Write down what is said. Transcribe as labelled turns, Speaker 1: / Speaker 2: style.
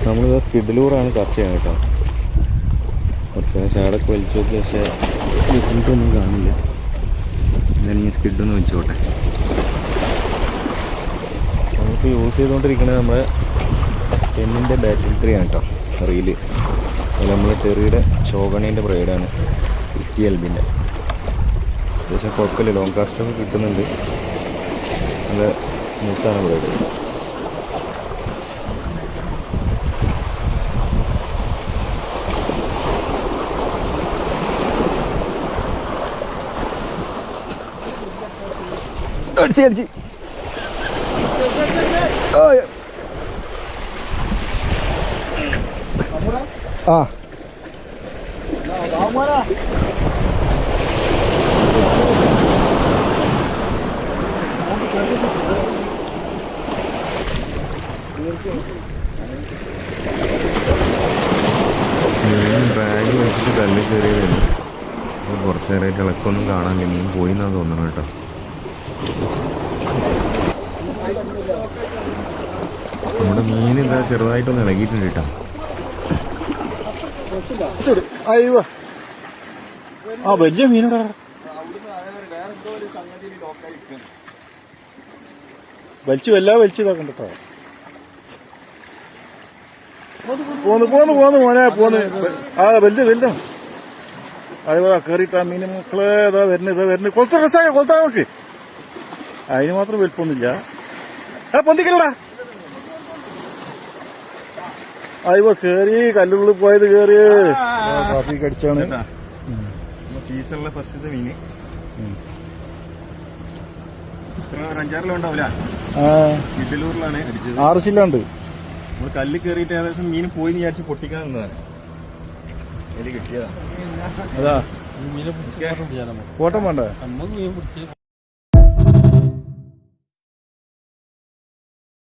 Speaker 1: നമ്മളിത് സ്കിഡിലൂറാണ് കാസ്റ്റ് ചെയ്യുന്നത് കേട്ടോ. കുറച്ച് നേരം ഷാഡൊക്കെ വലിച്ചു നോക്കി, പക്ഷേ റിസൾട്ടൊന്നും കാണില്ല. എന്നാലും ഈ സ്കിഡൊന്ന് വെച്ചോട്ടെ. നമുക്ക് യൂസ് ചെയ്തുകൊണ്ടിരിക്കുന്നത് നമ്മുടെ പെന്നിൻ്റെ ബാറ്റിംഗ് 3 ആണ് കേട്ടോ, റീല്. അതിൽ നമ്മൾ ടെറിയുടെ ഷോഗണീൻ്റെ ബ്രൈഡാണ് 50 LBൻ്റെ. അത്യാവശ്യം കുഴപ്പമില്ല, ലോങ് കാസ്റ്റൊക്കെ കിട്ടുന്നുണ്ട്. നല്ല സ്മൂത്താണ് ബ്രൈഡ്. അടിച്ച് ആ ബാഗ് വെച്ചിട്ട് കല്ലിൽ കയറിയതായിരുന്നു. അപ്പോൾ കുറച്ച് നേരമായിട്ട് ഇളക്കൊന്നും കാണാനില്ല. മീൻ പോയി എന്നാണ് തോന്നണം കേട്ടോ. നമ്മുടെ മീൻ ഇതാ ചെറുതായിട്ടൊന്ന് ഇളകിയിട്ടുണ്ട് കേട്ടോ.
Speaker 2: അയ്യോ, ആ വലിയ മീനോടാ. വലിച്ചു ഇതാക്കണ്ട കേട്ടോ. പോന്ന് മോനെ പോന്ന്. ആ വലുതാ. അയ്യോ കേറിയിട്ടാ മീൻ മക്കളെ. ഇതാ വരുന്നത് കൊളത്ത രസായ കൊളത്താ നോക്ക്. അതിന് മാത്രം വലിപ്പൊന്നുമില്ല. പൊന്തിക്കല്ലടാ. അയ്യോ കേറി, കല്ലുള്ളിൽ പോയത് കേറി സാഫി കടിച്ചാണ്.
Speaker 1: സീസണിലെ ഫസ്റ്റത്തെ മീന് 5-6 കിലോ ഉണ്ടാവില്ല. ഇഡലൂരിലാണ്
Speaker 2: 6 ചില്ലുണ്ട്.
Speaker 1: നമ്മൾ കല്ല് കയറിയിട്ട് ഏകദേശം മീൻ പോയി വിചാരിച്ച് പൊട്ടിക്കാൻ നിന്നതാണ്. അതിൽ കിട്ടിയതാ.
Speaker 2: അതാ കോട്ടം വേണ്ടേ?